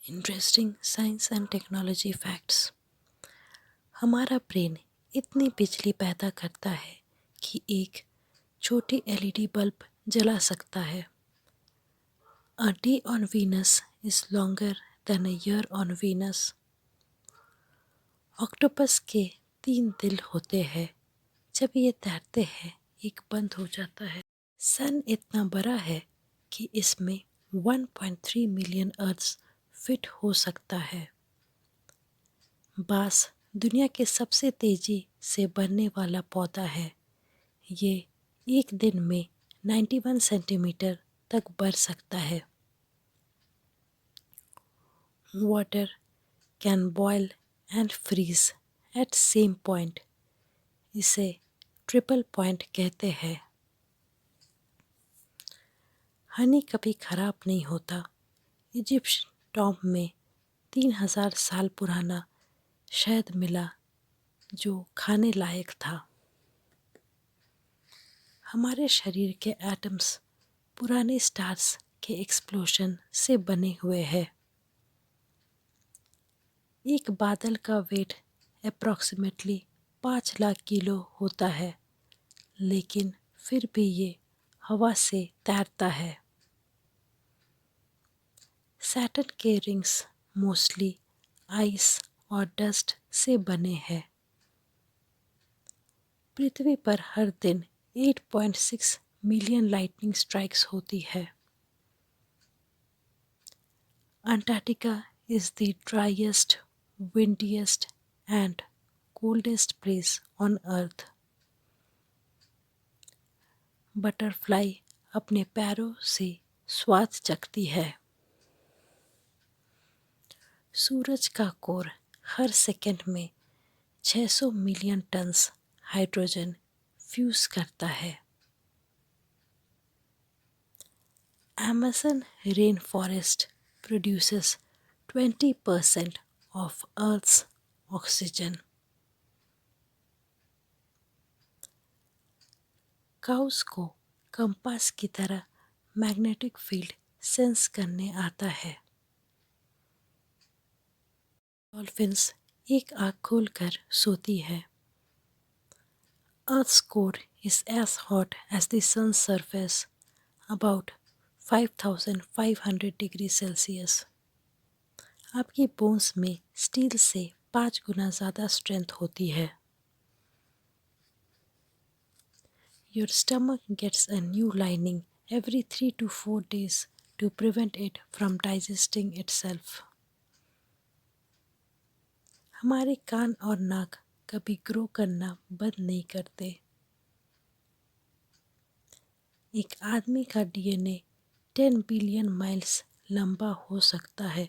Interesting science and technology facts. हमारा brain इतनी बिजली पैदा करता है कि एक छोटी एलईडी बल्ब जला सकता है। A day on Venus is longer than a year on Venus. Octopus के 3 दिल होते हैं। जब ये तैरते हैं एक बंद हो जाता है। सन इतना बड़ा है कि इसमें 1.3 मिलियन अर्थ्स फिट हो सकता है। बांस दुनिया के सबसे तेजी से बढ़ने वाला पौधा है। ये एक दिन में 91 सेंटीमीटर तक बढ़ सकता है। Water can boil and freeze at same point. इसे ट्रिपल पॉइंट कहते हैं। हनी कभी खराब नहीं होता। इजिप्शियन टॉम्ब में 3000 साल पुराना शहद मिला जो खाने लायक था। हमारे शरीर के एटम्स पुराने स्टार्स के एक्सप्लोशन से बने हुए हैं। एक बादल का वेट अप्रॉक्सीमेटली 5 लाख किलो होता है, लेकिन फिर भी ये हवा से तैरता है। सैटर्न के रिंग्स मोस्टली आइस और डस्ट से बने हैं। पृथ्वी पर हर दिन 8.6 मिलियन लाइटनिंग स्ट्राइक्स होती है। Antarctica is the driest, windiest and coldest place on earth. Butterfly अपने पैरों से स्वाद चखती है। सूरज का कोर हर सेकंड में 600 मिलियन टन्स हाइड्रोजन फ्यूज करता है। Amazon rainforest produces 20% of Earth's oxygen. Cows को कंपास की तरह मैग्नेटिक फील्ड सेंस करने आता है। डॉल्फिन्स एक आँख खोलकर सोती है। Earth's core is as hot as the sun's surface, about 5500 degree Celsius. आपकी बोन्स में स्टील से 5 गुना ज़्यादा स्ट्रेंथ होती है। Your stomach gets a new lining every 3 to 4 days to prevent it from digesting itself. हमारे कान और नाक कभी ग्रो करना बंद नहीं करते। एक आदमी का डीएनए 10 बिलियन माइल्स लंबा हो सकता है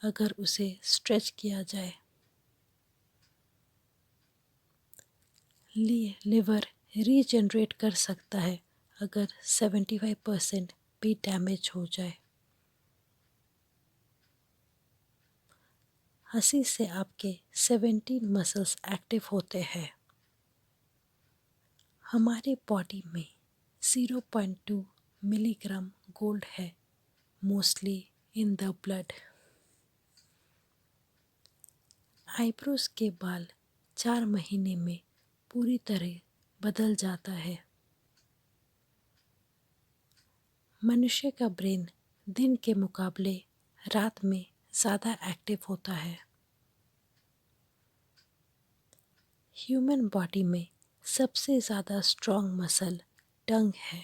अगर उसे स्ट्रेच किया जाए। लिवर रीजनरेट कर सकता है अगर 75% भी डैमेज हो जाए। हंसी से आपके 17 मसल्स एक्टिव होते हैं। हमारे बॉडी में 0.2 मिलीग्राम गोल्ड है, mostly in the blood. Eyebrows के बाल 4 महीने में पूरी तरह बदल जाता है। मनुष्य का ब्रेन दिन के मुकाबले रात में ज़्यादा एक्टिव होता है। ह्यूमन बॉडी में सबसे ज़्यादा स्ट्रॉन्ग मसल टंग है।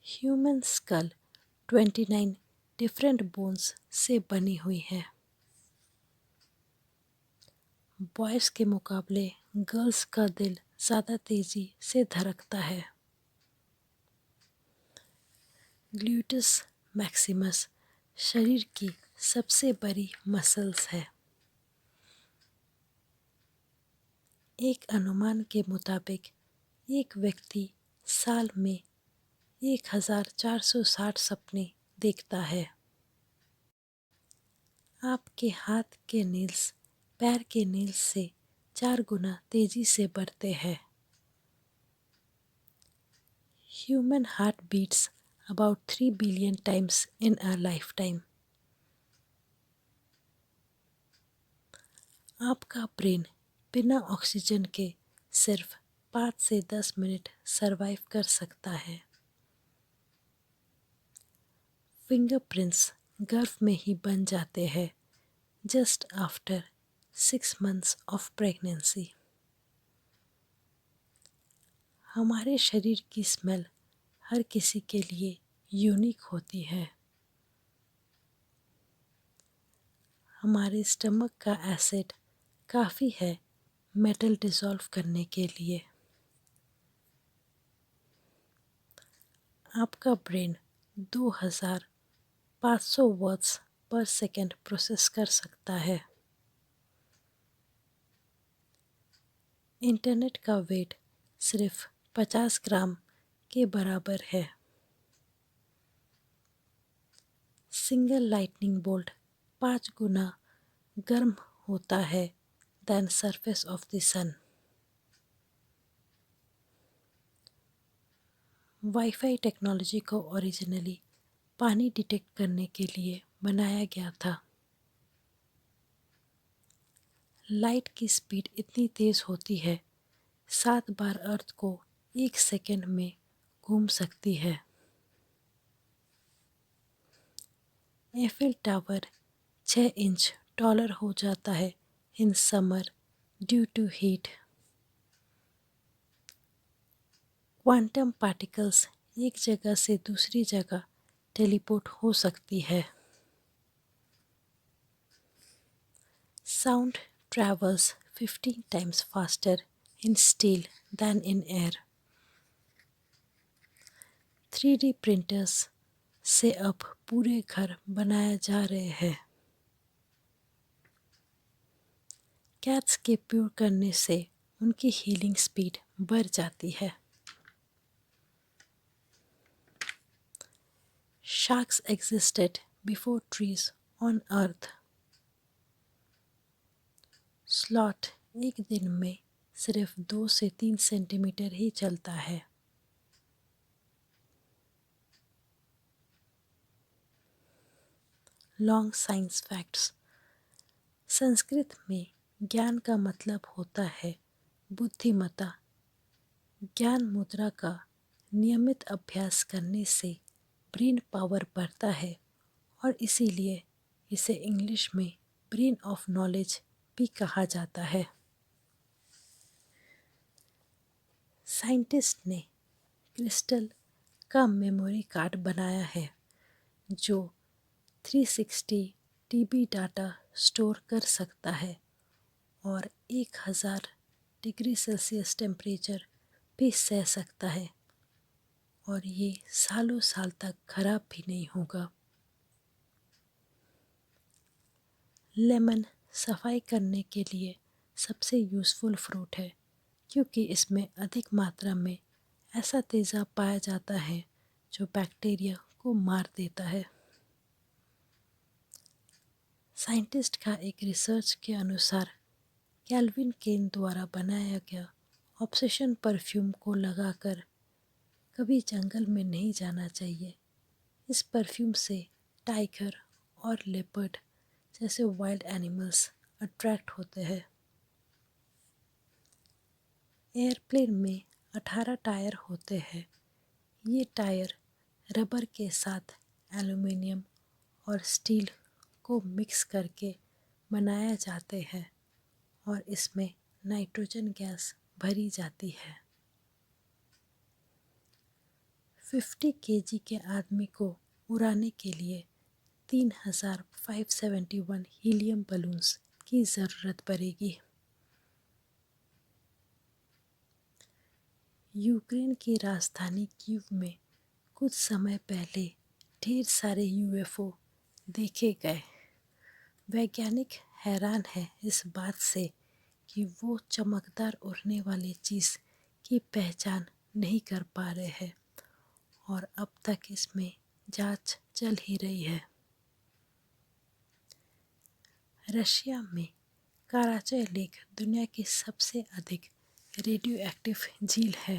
ह्यूमन स्कल 29 डिफरेंट बोन्स से बनी हुई है। बॉयज़ के मुकाबले गर्ल्स का दिल ज़्यादा तेज़ी से धड़कता है। ग्लूटस मैक्सिमस शरीर की सबसे बड़ी मसल्स है। एक अनुमान के मुताबिक एक व्यक्ति साल में 1460 सपने देखता है। आपके हाथ के नील्स पैर के नील्स से 4 गुना तेजी से बढ़ते हैं। Human heart beats about 3 billion times in a lifetime. आपका ब्रेन बिना ऑक्सीजन के सिर्फ 5 से 10 मिनट सरवाइव कर सकता है। फिंगरप्रिंट्स गर्भ में ही बन जाते हैं just after 6 months of pregnancy. हमारे शरीर की स्मेल हर किसी के लिए यूनिक होती है। हमारे स्टमक का एसिड काफ़ी है मेटल डिसॉल्व करने के लिए। आपका ब्रेन 2500 वर्ड्स पर सेकेंड प्रोसेस कर सकता है। इंटरनेट का वेट सिर्फ 50 ग्राम के बराबर है। सिंगल लाइटनिंग बोल्ट 5 गुना गर्म होता है than surface of the sun. WiFi technology को ओरिजिनली पानी डिटेक्ट करने के लिए बनाया गया था। लाइट की स्पीड इतनी तेज़ होती है 7 बार अर्थ को 1 सेकेंड में घूम सकती है। एफिल टावर 6 इंच टॉलर हो जाता है in summer due to heat. Quantum particles एक जगह से दूसरी जगह टेलीपोर्ट हो सकती है। Sound travels 15 times faster in steel than in air। 3D printers से अब पूरे घर बनाए जा रहे हैं। कैट्स के प्यूर करने से उनकी हीलिंग स्पीड बढ़ जाती है। Sharks existed before trees on earth. Sloth एक दिन में सिर्फ 2 से 3 सेंटीमीटर ही चलता है। Long science facts. संस्कृत में ज्ञान का मतलब होता है बुद्धिमत्ता। ज्ञान मुद्रा का नियमित अभ्यास करने से ब्रेन पावर बढ़ता है और इसीलिए इसे इंग्लिश में ब्रेन ऑफ नॉलेज भी कहा जाता है। साइंटिस्ट ने क्रिस्टल का मेमोरी कार्ड बनाया है जो 360 टीबी डाटा स्टोर कर सकता है और 1000 डिग्री सेल्सियस टेम्परेचर भी सह सकता है और ये सालों साल तक खराब भी नहीं होगा। लेमन सफाई करने के लिए सबसे यूज़फुल फ्रूट है क्योंकि इसमें अधिक मात्रा में ऐसा तेज़ाब पाया जाता है जो बैक्टीरिया को मार देता है। साइंटिस्ट का एक रिसर्च के अनुसार कैल्विन केन द्वारा बनाया गया ऑब्सेशन परफ्यूम को लगाकर कभी जंगल में नहीं जाना चाहिए। इस परफ्यूम से टाइगर और लेपर्ड जैसे वाइल्ड एनिमल्स अट्रैक्ट होते हैं। एयरप्लेन में 18 टायर होते हैं। ये टायर रबर के साथ एल्युमिनियम और स्टील को मिक्स करके बनाए जाते हैं और इसमें नाइट्रोजन गैस भरी जाती है। 50 केजी के आदमी को उड़ाने के लिए 3571 हीलियम बलून्स की ज़रूरत पड़ेगी। यूक्रेन की राजधानी कीव में कुछ समय पहले ढेर सारे यूएफओ देखे गए। वैज्ञानिक हैरान हैं इस बात से कि वो चमकदार उड़ने वाली चीज़ की पहचान नहीं कर पा रहे हैं और अब तक इसमें जांच चल ही रही है। रशिया में कराचे लेक दुनिया की सबसे अधिक रेडियो एक्टिव झील है।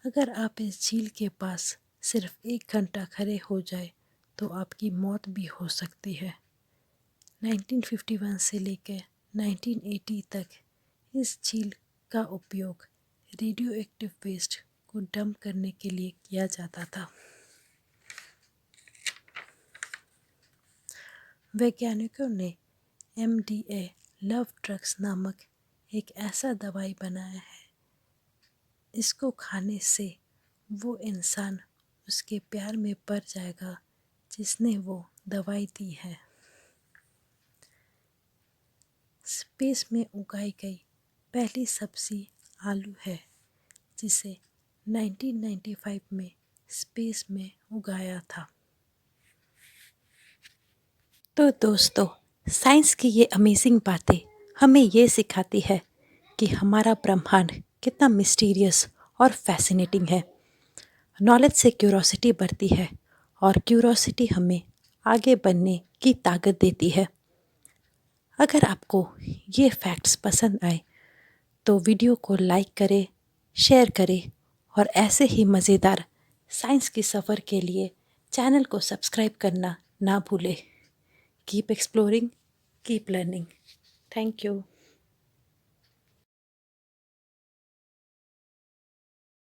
अगर आप इस झील के पास सिर्फ 1 घंटा खड़े हो जाए तो आपकी मौत भी हो सकती है। 1951 से लेकर 1980 तक इस झील का उपयोग रेडियो एक्टिव वेस्ट को डंप करने के लिए किया जाता था। वैज्ञानिकों ने MDA लव ड्रग्स नामक एक ऐसा दवाई बनाया है, इसको खाने से वो इंसान उसके प्यार में पड़ जाएगा जिसने वो दवाई दी है। स्पेस में उगाई गई पहली सब्जी आलू है, जिसे 1995 में स्पेस में उगाया था। तो दोस्तों, साइंस की ये अमेजिंग बातें हमें ये सिखाती है कि हमारा ब्रह्मांड कितना मिस्टीरियस और फैसिनेटिंग है। नॉलेज से क्यूरोसिटी बढ़ती है और क्यूरोसिटी हमें आगे बढ़ने की ताकत देती है। अगर आपको ये फैक्ट्स पसंद आए तो वीडियो को लाइक करें, शेयर करें और ऐसे ही मज़ेदार साइंस के सफ़र के लिए चैनल को सब्सक्राइब करना ना भूलें। Keep exploring, keep learning. Thank you.